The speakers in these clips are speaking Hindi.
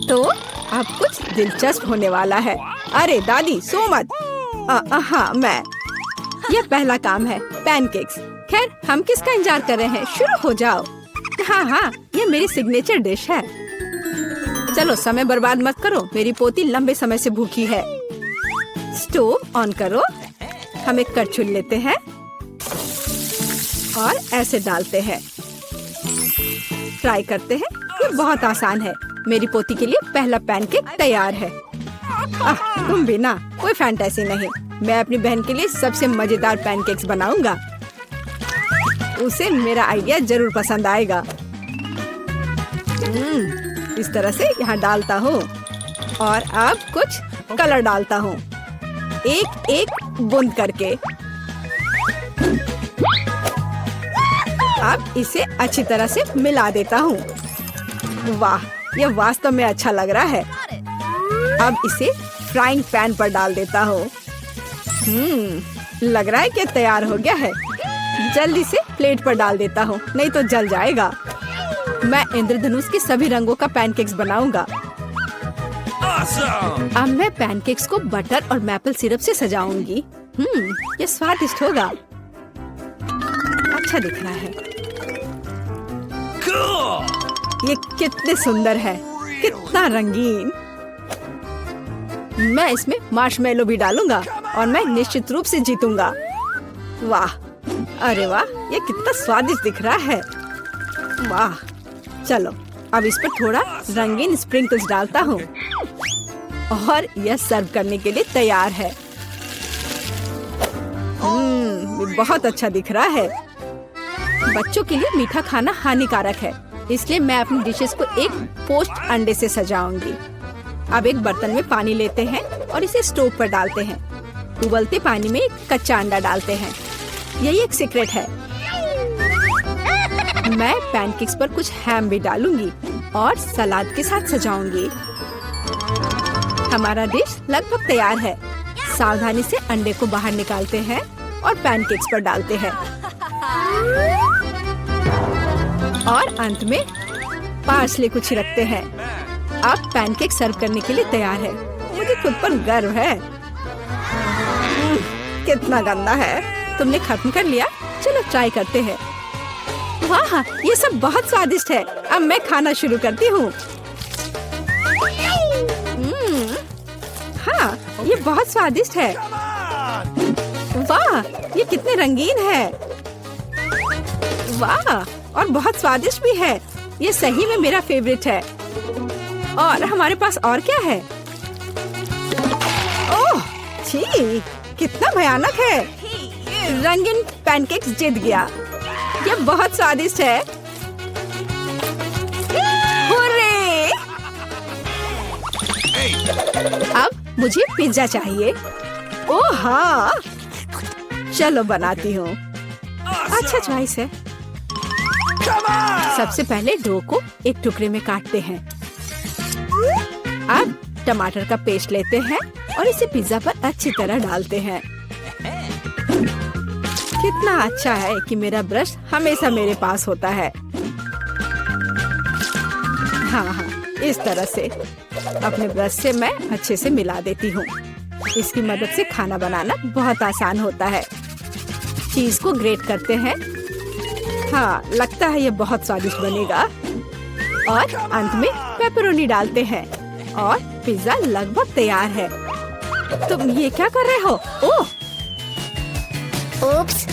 तो अब कुछ दिलचस्प होने वाला है। अरे दादी सो मत। हाँ मैं। यह पहला काम है, पैनकेक्स। खैर हम किसका इंतजार कर रहे हैं, शुरू हो जाओ। हाँ, ये मेरी सिग्नेचर डिश है। चलो समय बर्बाद मत करो, मेरी पोती लंबे समय से भूखी है। स्टोव ऑन करो। हम एक कड़छुल लेते हैं और ऐसे डालते हैं। ट्राई करते हैं। ये बहुत आसान है। मेरी पोती के लिए पहला पैनकेक तैयार है। तुम भी ना, कोई फैंटेसी नहीं। मैं अपनी बहन के लिए सबसे मजेदार पैनकेक्स बनाऊंगा। उसे मेरा आइडिया जरूर पसंद आएगा। इस तरह से यहाँ डालता हूँ और अब कुछ कलर डालता हूँ, एक एक बूंद करके। अब इसे अच्छी तरह से मिला देता हूँ। वाह, यह वास्तव में अच्छा लग रहा है। अब इसे फ्राइंग पैन पर डाल देता हूँ। लग रहा है कि तैयार हो गया है। जल्दी से प्लेट पर डाल देता हूँ, नहीं तो जल जाएगा। मैं इंद्रधनुष के सभी रंगों का पैनकेक्स बनाऊंगा। अब मैं पैनकेक्स को बटर और मैपल सिरप से सजाऊंगी। ये स्वादिष्ट होगा। अच्छा दिख रहा है। ये कितने सुंदर है, कितना रंगीन। मैं इसमें मार्शमेलो भी डालूंगा और मैं निश्चित रूप से जीतूंगा। वाह, अरे वाह, ये कितना स्वादिष्ट दिख रहा है। वाह, चलो अब इस पर थोड़ा रंगीन स्प्रिंकल्स डालता हूँ और यह सर्व करने के लिए तैयार है। बहुत अच्छा दिख रहा है। बच्चों के लिए मीठा खाना हानिकारक है, इसलिए मैं अपनी डिशेस को एक पोस्ट अंडे से सजाऊंगी। अब एक बर्तन में पानी लेते हैं और इसे स्टोव पर डालते हैं। उबलते पानी में एक कच्चा अंडा डालते हैं। यही एक सीक्रेट है। मैं पैनकेक्स पर कुछ हैम भी डालूंगी और सलाद के साथ सजाऊंगी। हमारा डिश लगभग तैयार है। सावधानी से अंडे को बाहर निकालते हैं और पैनकेक्स पर डालते हैं और अंत में पार्सले को छिड़कते हैं। अब पैनकेक सर्व करने के लिए तैयार है। मुझे खुद पर गर्व है। कितना गंदा है। तुमने खत्म कर लिया? चलो ट्राई करते हैं। वाह, ये सब बहुत स्वादिष्ट है। अब मैं खाना शुरू करती हूँ। हाँ, ये बहुत स्वादिष्ट है। वाह, ये कितने रंगीन है। वाह, और बहुत स्वादिष्ट भी है। ये सही में मेरा फेवरेट है। और हमारे पास और क्या है? ओह, छी, कितना भयानक है। रंगीन पैनकेक्स जीत गया। ये बहुत स्वादिष्ट है। हुर्रे! अब मुझे पिज्जा चाहिए। ओह हाँ, चलो बनाती हूँ। अच्छा चॉइस है। सबसे पहले डो को एक टुकड़े में काटते हैं। अब टमाटर का पेस्ट लेते हैं और इसे पिज्जा पर अच्छी तरह डालते हैं। कितना अच्छा है कि मेरा ब्रश हमेशा मेरे पास होता है। हाँ, इस तरह से अपने ब्रश से मैं अच्छे से मिला देती हूँ। इसकी मदद से खाना बनाना बहुत आसान होता है। चीज को ग्रेट करते हैं। हाँ, लगता है ये बहुत स्वादिष्ट बनेगा। और अंत में पेपरोनी डालते हैं और पिज्जा लगभग तैयार है। तुम ये क्या कर रहे हो? ओह, ओप्स।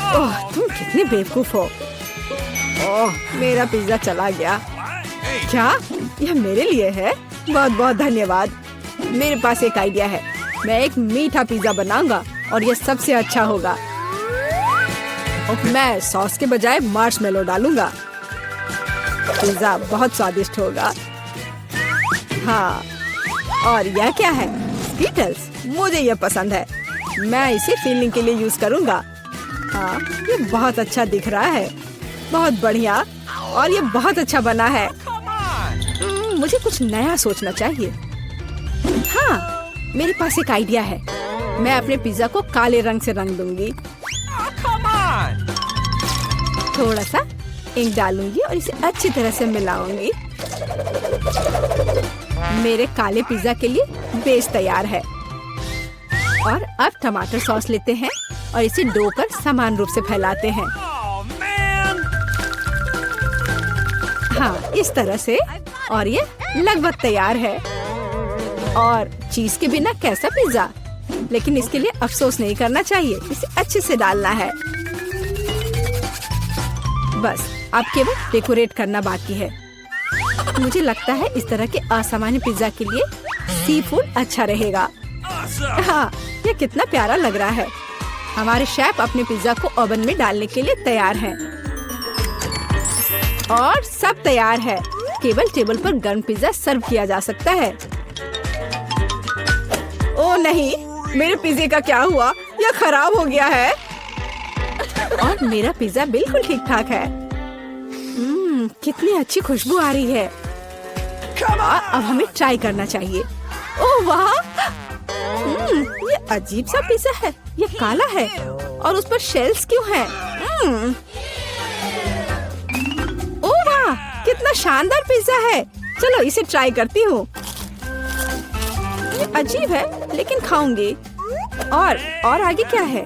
ओह, तुम कितने बेवकूफ हो। ओह, मेरा पिज्जा चला गया। क्या यह मेरे लिए है? बहुत बहुत धन्यवाद। मेरे पास एक आइडिया है। मैं एक मीठा पिज्जा बनाऊंगा और यह सबसे अच्छा होगा। मैं सॉस के बजाय मार्शमेलो डालूंगा। पिज्जा बहुत स्वादिष्ट होगा। हाँ, और यह क्या है? स्कीटल्स। मुझे यह पसंद है। मैं इसे फीलिंग के लिए यूज करूंगा। हाँ, ये बहुत अच्छा दिख रहा है। बहुत बढ़िया। और ये बहुत अच्छा बना है। मुझे कुछ नया सोचना चाहिए। हाँ, मेरे पास एक आइडिया है। मैं अपने पिज्जा को काले रंग से रंग दूंगी। थोड़ा सा इंक डालूंगी और इसे अच्छी तरह से मिलाऊंगी। मेरे काले पिज्जा के लिए बेस तैयार है। और अब टमाटर सॉस लेते हैं और इसे डो पर समान रूप से फैलाते हैं। हाँ, इस तरह से। और ये लगभग तैयार है। और चीज के बिना कैसा पिज्जा, लेकिन इसके लिए अफसोस नहीं करना चाहिए, इसे अच्छे से डालना है। बस अब केवल डेकोरेट करना बाकी है। मुझे लगता है इस तरह के असामान्य पिज्जा के लिए सी फूड अच्छा रहेगा। हाँ, ये कितना प्यारा लग रहा है। हमारे शेफ अपने पिज्जा को ओवन में डालने के लिए तैयार हैं। और सब तैयार है, केवल टेबल पर गर्म पिज्जा सर्व किया जा सकता है। ओह नहीं, मेरे पिज्जे का क्या हुआ? यह खराब हो गया है। और मेरा पिज्जा बिल्कुल ठीक ठाक है। कितनी अच्छी खुशबू आ रही है। अब हमें ट्राई करना चाहिए। ओह वाह, ये अजीब सा पिज्जा है। ये काला है और उस पर शेल्स क्यों हैं? ओह वाह, कितना शानदार पिज्जा है। चलो इसे ट्राई करती हूँ। ये अजीब है लेकिन खाऊंगी। और आगे क्या है?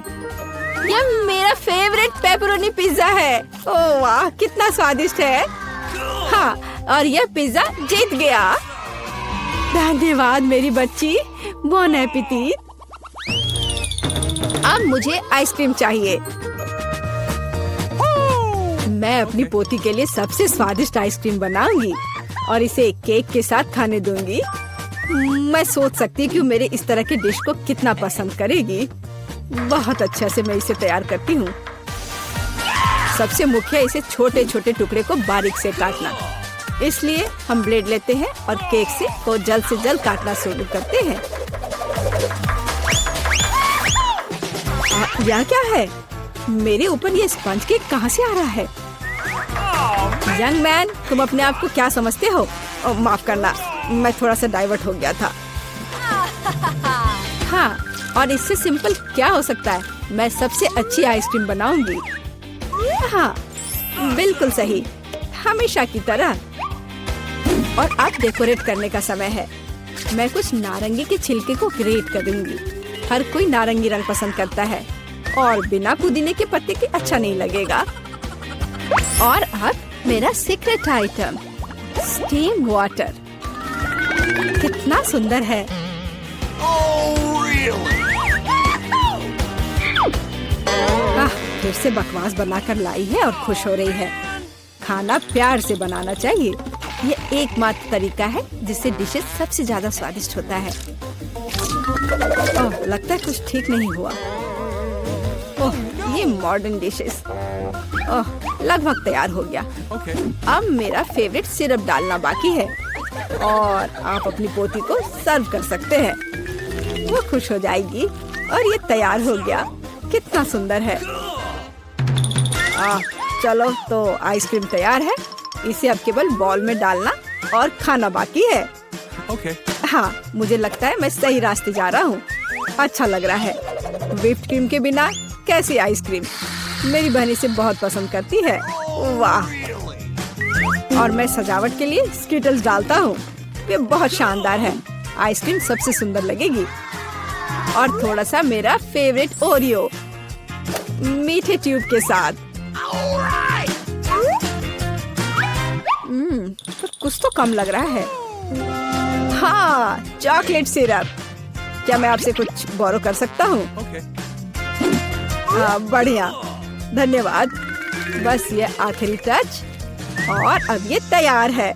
यह मेरा फेवरेट पेपरोनी पिज्जा है। ओह वाह, कितना स्वादिष्ट है। हाँ, और यह पिज्जा जीत गया। धन्यवाद मेरी बच्ची, बॉन एपेटिट। अब मुझे आइसक्रीम चाहिए। मैं अपनी पोती के लिए सबसे स्वादिष्ट आइसक्रीम बनाऊंगी और इसे केक के साथ खाने दूंगी। मैं सोच सकती हूँ कि मेरे इस तरह के डिश को कितना पसंद करेगी। बहुत अच्छा से मैं इसे तैयार करती हूँ। सबसे मुख्य इसे छोटे छोटे टुकड़े को बारीक से काटना। इसलिए हम ब्लेड लेते हैं और केक को जल्द से जल्द काटना शुरू करते हैं। यह क्या है? मेरे ऊपर ये स्पंज केक कहाँ से आ रहा है? यंग मैन, तुम अपने आप को क्या समझते हो? माफ करना, मैं थोड़ा सा डाइवर्ट हो गया था। हाँ, और इससे सिंपल क्या हो सकता है? मैं सबसे अच्छी आइसक्रीम बनाऊंगी। हाँ, बिल्कुल सही, हमेशा की तरह। और अब डेकोरेट करने का समय है। मैं कुछ नारंगी के छिलके को ग्रेट करूंगी। हर कोई नारंगी रंग पसंद करता है और बिना पुदीने के पत्ते के अच्छा नहीं लगेगा। और अब मेरा सीक्रेट आइटम, स्टीम वाटर। कितना सुंदर है। फिर से बकवास बनाकर लाई है और खुश हो रही है। खाना प्यार से बनाना चाहिए। ये एकमात्र तरीका है जिससे डिशेस सबसे ज्यादा स्वादिष्ट होता है। ओह, लगता है कुछ ठीक नहीं हुआ। ओह, ये मॉडर्न डिशेस। ओह, लगभग तैयार हो गया। अब मेरा फेवरेट सिरप डालना बाकी है और आप अपनी पोती को सर्व कर सकते हैं। वो खुश हो जाएगी। और ये तैयार हो गया। कितना सुंदर है। चलो, तो आइसक्रीम तैयार है। इसे अब केवल बॉल में डालना और खाना बाकी है। हाँ, मुझे लगता है मैं सही रास्ते जा रहा हूँ। अच्छा लग रहा है। व्हिप्ड क्रीम के बिना कैसी आइसक्रीम? मेरी बहन इसे बहुत पसंद करती है। वाह! और मैं सजावट के लिए स्किटल्स डालता हूँ। ये बहुत शानदार है। आइसक्रीम सबसे सुंदर लगेगी। और थोड़ा सा मेरा फेवरेट ओरियो मीठे ट्यूब के साथ। तो कुछ तो कम लग रहा है। हाँ, चॉकलेट सिरप। क्या मैं आपसे कुछ बोरो कर सकता हूँ? बढ़िया, धन्यवाद। बस ये आखिरी टच और अब ये तैयार है।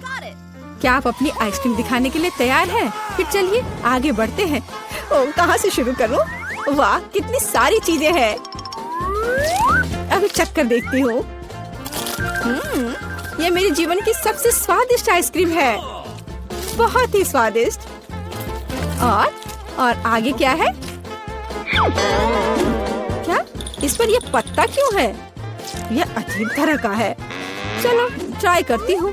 क्या आप अपनी आइसक्रीम दिखाने के लिए तैयार हैं? फिर चलिए आगे बढ़ते हैं। ओह, कहाँ से शुरू करूँ? वाह, कितनी सारी चीजें हैं। अभी चक्कर देखती हूँ। ये मेरे जीवन की सबसे स्वादिष्ट आइसक्रीम है। बहुत ही स्वादिष्ट। और आगे क्या है? क्या इस पर ये पत्ता क्यों है? ये अजीब तरह का है। चलो ट्राई करती हूँ।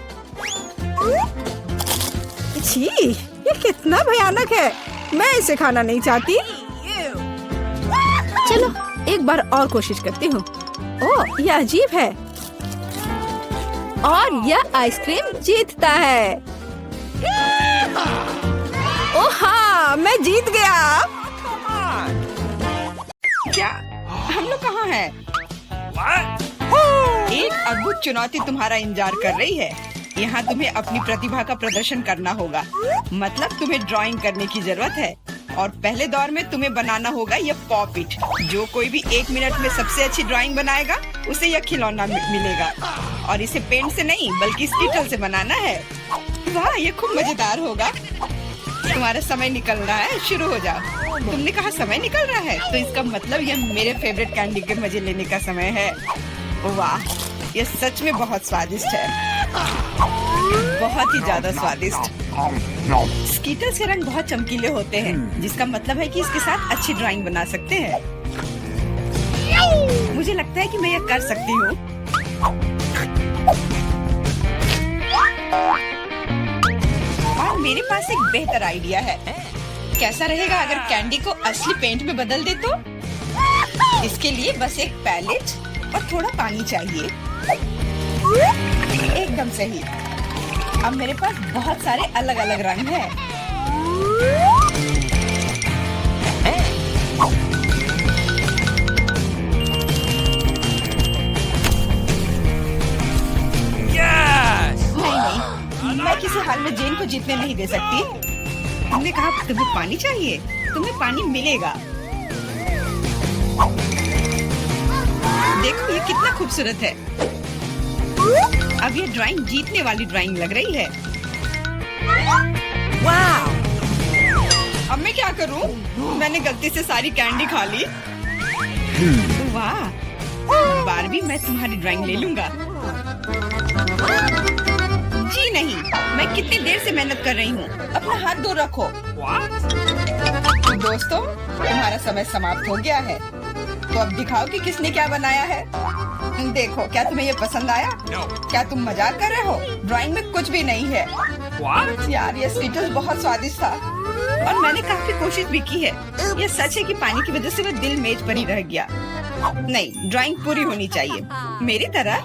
छी, ये कितना भयानक है। मैं इसे खाना नहीं चाहती। चलो एक बार और कोशिश करती हूँ। ओह, ये अजीब है। और यह आइसक्रीम जीतता है। मैं जीत गया। क्या हम लोग कहाँ हैं? एक अद्भुत चुनौती तुम्हारा इंतजार कर रही है। यहाँ तुम्हें अपनी प्रतिभा का प्रदर्शन करना होगा। मतलब तुम्हें ड्राइंग करने की जरूरत है और पहले दौर में तुम्हें बनाना होगा ये पॉपिट। जो कोई भी 1 मिनट में सबसे अच्छी ड्राइंग बनाएगा उसे यह खिलौना मिलेगा और इसे पेंट से नहीं बल्कि स्कीटल से बनाना है। वाह, ये खूब मजेदार होगा। तुम्हारा समय निकल रहा है, शुरू हो जाओ। तुमने कहा समय निकल रहा है, तो इसका मतलब यह मेरे फेवरेट कैंडी के मजे लेने का समय है। वाह, यह सच में बहुत स्वादिष्ट है, बहुत ही ज्यादा स्वादिष्ट। स्कीटल्स के रंग बहुत चमकीले होते हैं, जिसका मतलब है कि इसके साथ अच्छी ड्राइंग बना सकते हैं। मुझे लगता है कि मैं यह कर सकती हूँ। और मेरे पास एक बेहतर आइडिया है। कैसा रहेगा अगर कैंडी को असली पेंट में बदल दे तो? इसके लिए बस एक पैलेट और थोड़ा पानी चाहिए। एकदम सही। अब मेरे पास बहुत सारे अलग अलग रंग हैं। नहीं, मैं किसी हाल में जेन को जीतने नहीं दे सकती। तुमने कहा तुम्हें पानी चाहिए, तुम्हें पानी मिलेगा। देखो ये कितना खूबसूरत है। अब ये ड्राइंग जीतने वाली ड्राइंग लग रही है। वाह! अब मैं क्या करूं? मैंने गलती से सारी कैंडी खा ली। वाह! बारबी, मैं तुम्हारी ड्राइंग ले लूंगा। जी नहीं, मैं कितनी देर से मेहनत कर रही हूँ। अपना हाथ दूर रखो। दोस्तों, तुम्हारा समय समाप्त हो गया है। तो अब दिखाओ कि किसने क्या बनाया है। देखो, क्या तुम्हें ये पसंद आया? क्या तुम मजाक कर रहे हो? ड्राइंग में कुछ भी नहीं है। यार, ये स्कीटल्स बहुत स्वादिष्ट था और मैंने काफी कोशिश भी की है। ये सच है कि पानी की वजह से वह दिल मेज पर ही रह गया। नहीं, ड्राइंग पूरी होनी चाहिए मेरी तरह।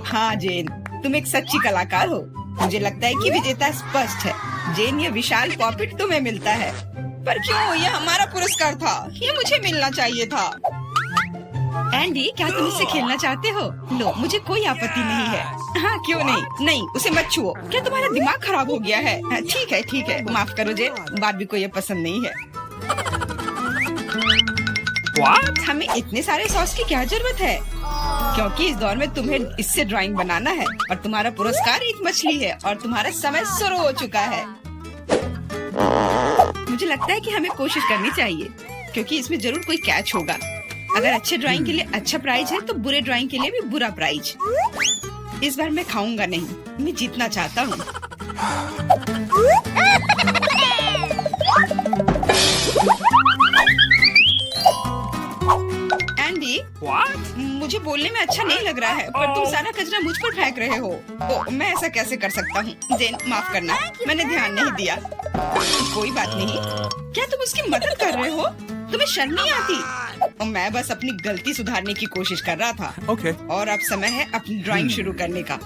हाँ जेन, तुम एक सच्ची कलाकार हो। मुझे लगता है कि विजेता स्पष्ट है। जेन, ये विशाल पॉपिट तुम्हें मिलता है। पर क्यों? ये हमारा पुरस्कार था, ये मुझे मिलना चाहिए था। एंडी, क्या तुम इससे खेलना चाहते हो? लो, मुझे कोई आपत्ति नहीं है। हाँ, क्यों नहीं? नहीं, उसे मत छुओ। क्या तुम्हारा दिमाग खराब हो गया है? ठीक है, माफ करो जेन, बारबी को ये पसंद नहीं है। What? हमें इतने सारे सॉस की क्या जरूरत है? क्योंकि इस दौर में तुम्हें इससे ड्राइंग बनाना है और तुम्हारा पुरस्कार एक मछली है और तुम्हारा समय शुरू हो चुका है। मुझे लगता है कि हमें कोशिश करनी चाहिए क्योंकि इसमें जरूर कोई कैच होगा। अगर अच्छे ड्राइंग के लिए अच्छा प्राइज है तो बुरे ड्राइंग के लिए भी बुरा प्राइज। इस बार मैं खाऊंगा नहीं, मैं जीतना चाहता हूँ। एंडी, मुझे बोलने में अच्छा नहीं लग रहा है, पर तुम सारा कचरा मुझ पर फेंक रहे हो। ओ, मैं ऐसा कैसे कर सकता हूँ? जेन, माफ करना, मैंने ध्यान नहीं दिया। कोई बात नहीं। क्या तुम उसकी मदद कर रहे हो? तुम्हें शर्म नहीं आती? और मैं बस अपनी गलती सुधारने की कोशिश कर रहा था। और अब समय है अपनी ड्राइंग शुरू करने का।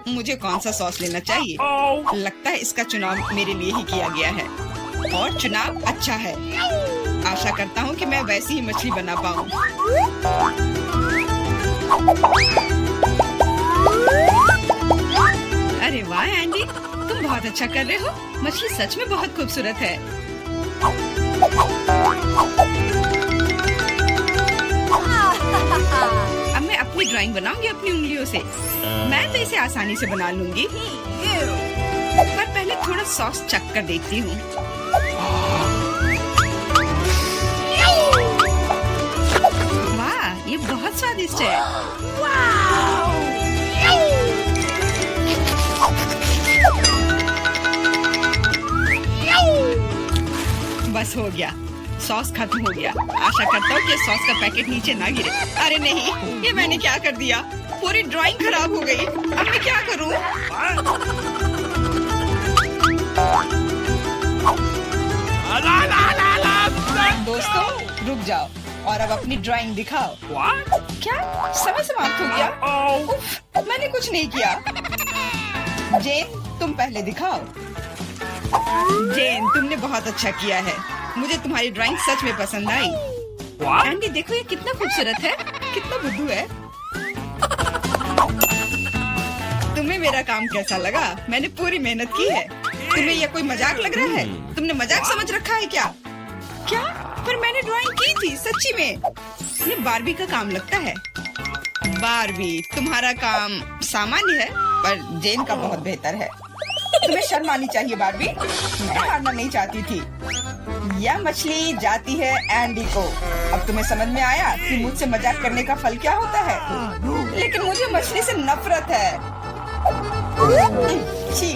मुझे कौन सा सॉस लेना चाहिए? लगता है इसका चुनाव मेरे लिए ही किया गया है और चुनाव अच्छा है। आशा करता हूँ कि मैं वैसी ही मछली बना पाऊँ। अरे वाह एंडी, तुम बहुत अच्छा कर रहे हो। मछली सच में बहुत खूबसूरत है। अब मैं अपनी ड्राइंग बनाऊंगी अपनी उंगलियों से। मैं तो इसे आसानी से बना लूंगी, पर पहले थोड़ा सॉस चख कर देखती हूँ। वाह, ये बहुत स्वादिष्ट है। बस हो गया, सॉस खत्म हो गया। आशा करता हूँ कि सॉस का पैकेट नीचे ना गिरे। अरे नहीं, ये मैंने क्या कर दिया? पूरी ड्राइंग खराब हो गई। अब मैं क्या करूँ? दोस्तों, रुक जाओ और अब अपनी ड्राइंग दिखाओ। क्या समय समाप्त हो गया? उफ, मैंने कुछ नहीं किया। जेन, तुम पहले दिखाओ। जेन, तुमने बहुत अच्छा किया है। मुझे तुम्हारी ड्राइंग सच में पसंद आई। एंडी देखो ये कितना खूबसूरत है, कितना बुद्धू है। तुम्हें मेरा काम कैसा लगा? मैंने पूरी मेहनत की है। तुम्हें यह कोई मजाक लग रहा है? तुमने मजाक समझ रखा है क्या? क्या? पर मैंने ड्राइंग की थी सच्ची में। ये बारबी का काम लगता है। बारबी, तुम्हारा काम सामान्य है पर जेन का बहुत बेहतर है। तुम्हें शर्म आनी चाहिए बारबी। मैं हारना नहीं चाहती थी। यह मछली जाती है एंडी को। अब तुम्हें समझ में आया कि मुझसे मजाक करने का फल क्या होता है। लेकिन मुझे मछली से नफरत है। छी,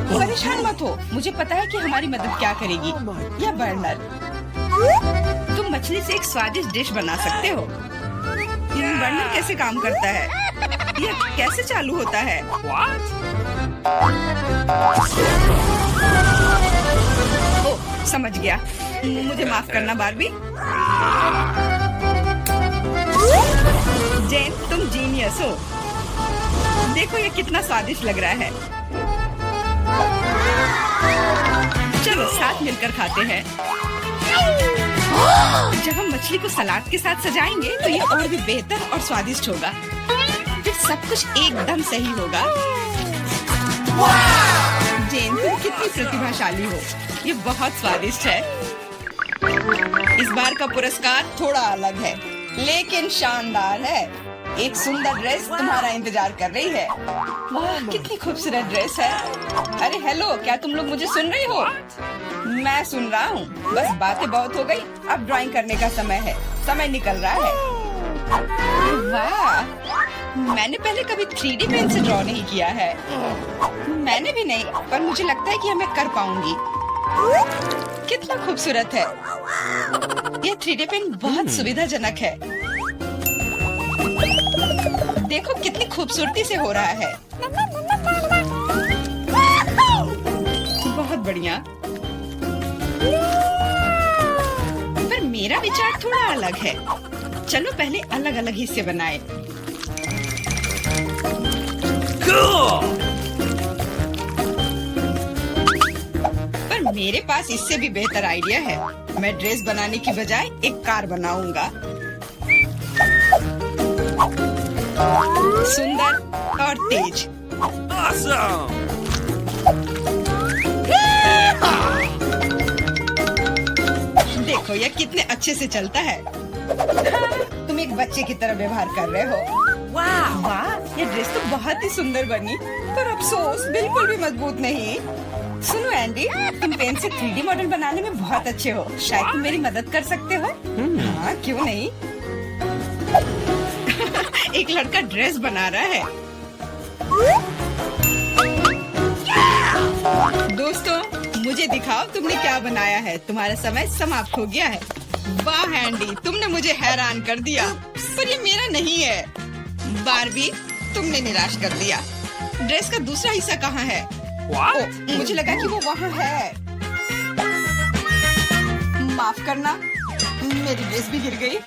परेशान मत हो। मुझे पता है कि हमारी मदद क्या करेगी। यह बर्नर, तुम मछली से एक स्वादिष्ट डिश बना सकते हो। बर्नर कैसे काम करता है? यह कैसे चालू होता है? ओह, समझ गया। मुझे माफ करना बारबी। जेन, तुम जीनियस हो। देखो ये कितना स्वादिष्ट लग रहा है। चलो साथ मिलकर खाते हैं। जब हम मछली को सलाद के साथ सजाएंगे तो ये और भी बेहतर और स्वादिष्ट होगा। फिर सब कुछ एकदम सही होगा। जेन, तुम कितनी प्रतिभाशाली हो। ये बहुत स्वादिष्ट है। इस बार का पुरस्कार थोड़ा अलग है लेकिन शानदार है। एक सुंदर ड्रेस तुम्हारा इंतजार कर रही है। वाह, कितनी खूबसूरत ड्रेस है। अरे हेलो, क्या तुम लोग मुझे सुन रही हो? मैं सुन रहा हूँ। बस बातें बहुत हो गई, अब ड्राइंग करने का समय है। समय निकल रहा है। वाह, मैंने पहले कभी 3D पेन से ड्रॉ नहीं किया है। मैंने भी नहीं, पर मुझे लगता है कि मैं कर पाऊंगी। कितना खूबसूरत है। यह 3D पेन बहुत सुविधाजनक है। देखो कितनी खूबसूरती से हो रहा है। बहुत बढ़िया। पर मेरा विचार थोड़ा अलग है। चलो पहले अलग अलग हिस्से बनाए। पर मेरे पास इससे भी बेहतर आइडिया है। मैं ड्रेस बनाने की बजाय एक कार बनाऊंगा। सुंदर और तेज। Awesome! देखो यह कितने अच्छे से चलता है। तुम एक बच्चे की तरह व्यवहार कर रहे हो। वाह वाह, ये ड्रेस तो बहुत ही सुंदर बनी, पर अफसोस बिल्कुल भी मजबूत नहीं। सुनो एंडी, तुम पेन से 3D मॉडल बनाने में बहुत अच्छे हो। शायद तुम मेरी मदद कर सकते हो। हाँ, क्यों नहीं। एक लड़का ड्रेस बना रहा है। दोस्तों, मुझे दिखाओ तुमने क्या बनाया है। तुम्हारा समय समाप्त हो गया है। वाह एंडी, तुमने मुझे हैरान कर दिया। पर ये मेरा नहीं है। बारबी, तुमने निराश कर दिया। ड्रेस का दूसरा हिस्सा कहाँ है? ओ, मुझे लगा कि वो वहाँ है। माफ करना, मेरी ड्रेस भी गिर गई।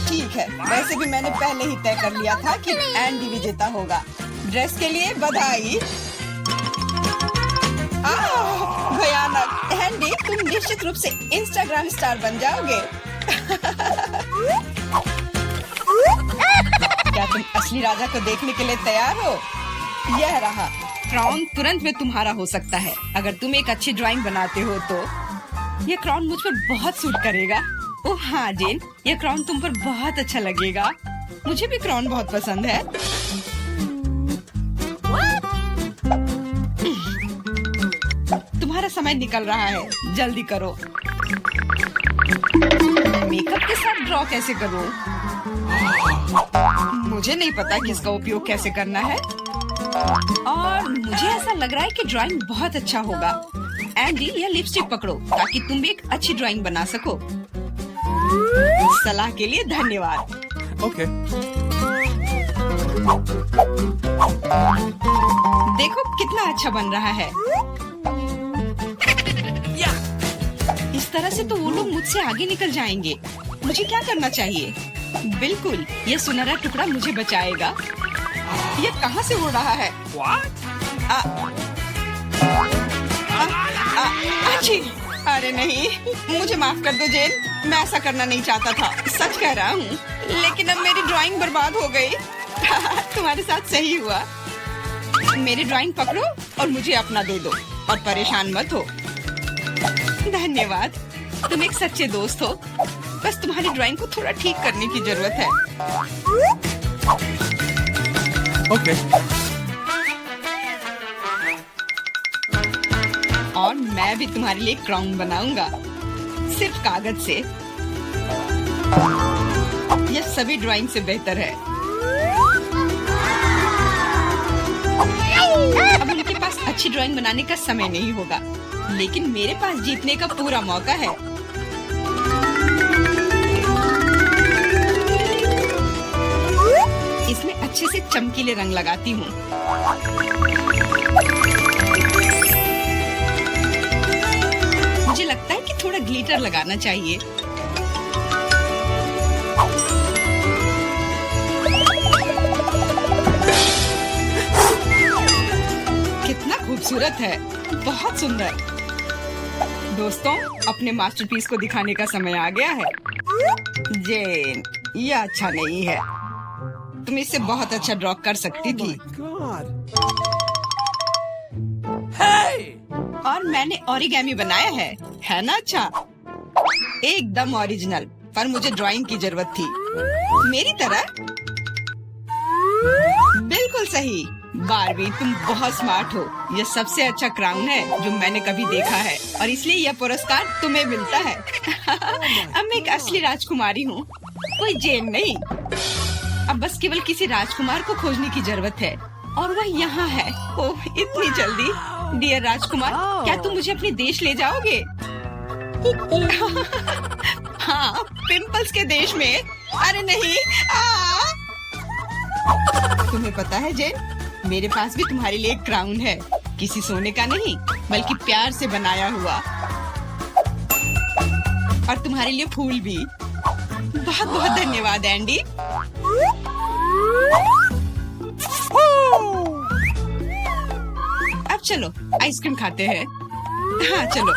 ठीक है, वैसे भी मैंने पहले ही तय कर लिया था कि एंडी विजेता होगा। ड्रेस के लिए बधाई। भयानक। एंडी, तुम निश्चित रूप से इंस्टाग्राम स्टार बन जाओगे। क्या तुम असली राजा को देखने के लिए तैयार हो? यह रहा क्राउन। तुरंत में तुम्हारा हो सकता है अगर तुम एक अच्छी ड्राइंग बनाते हो तो। यह क्राउन मुझ पर बहुत सूट करेगा। ओह हाँ जेन, यह क्राउन तुम पर बहुत अच्छा लगेगा। मुझे भी क्राउन बहुत पसंद है। तुम्हारा समय निकल रहा है, जल्दी करो। मेकअप के साथ ड्रॉ कैसे करूं? मुझे नहीं पता कि इसका उपयोग कैसे करना है। और मुझे ऐसा लग रहा है कि ड्राइंग बहुत अच्छा होगा। एंडी, यह लिपस्टिक पकड़ो ताकि तुम भी एक अच्छी ड्राइंग बना सको। सलाह के लिए धन्यवाद। Okay. देखो कितना अच्छा बन रहा है। इस तरह से तो वो लोग मुझसे आगे निकल जाएंगे। मुझे क्या करना चाहिए? बिल्कुल, ये सुनहरा टुकड़ा मुझे बचाएगा। ये कहाँ से उड़ रहा है? What? अच्छी, अरे नहीं, मुझे माफ कर दो जेन, मैं ऐसा करना नहीं चाहता था, सच कह रहा हूँ। लेकिन अब मेरी ड्राइंग बर्बाद हो गई। तुम्हारे साथ सही हुआ। मेरी ड्राइंग पकड़ो और मुझे अपना दे दो और परेशान मत हो। धन्यवाद, तुम एक सच्चे दोस्त हो। बस तुम्हारी ड्राइंग को थोड़ा ठीक करने की जरूरत है। Okay. और मैं भी तुम्हारे लिए क्राउन बनाऊंगा, सिर्फ कागज से। यह सभी ड्राइंग से बेहतर है। अब उनके पास अच्छी ड्राइंग बनाने का समय नहीं होगा, लेकिन मेरे पास जीतने का पूरा मौका है। इसमें अच्छे से चमकीले रंग लगाती हूँ। मुझे लगता है कि थोड़ा ग्लिटर लगाना चाहिए। कितना खूबसूरत है, बहुत सुंदर। दोस्तों, अपने मास्टरपीस को दिखाने का समय आ गया है। जेन, यह अच्छा नहीं है। तुम इससे बहुत अच्छा ड्रॉ कर सकती थी। God. Hey! और मैंने ओरिगेमी बनाया है ना? अच्छा, एकदम ओरिजिनल। पर मुझे ड्राइंग की जरूरत थी, मेरी तरह। बिल्कुल सही। बारबी, तुम बहुत स्मार्ट हो। यह सबसे अच्छा क्राउन है जो मैंने कभी देखा है, और इसलिए यह पुरस्कार तुम्हें मिलता है। अब मैं एक असली राजकुमारी हूँ, कोई जेन नहीं। अब बस केवल किसी राजकुमार को खोजने की जरूरत है, और वह यहाँ है। ओह, इतनी जल्दी। डियर राजकुमार, क्या तुम मुझे अपने देश ले जाओगे? हाँ, पिंपल्स के देश में। अरे नहीं। तुम्हें पता है जेन, मेरे पास भी तुम्हारे लिए एक क्राउन है, किसी सोने का नहीं, बल्कि प्यार से बनाया हुआ। और तुम्हारे लिए फूल भी। बहुत बहुत धन्यवाद एंडी। अब चलो आइसक्रीम खाते हैं। हाँ चलो।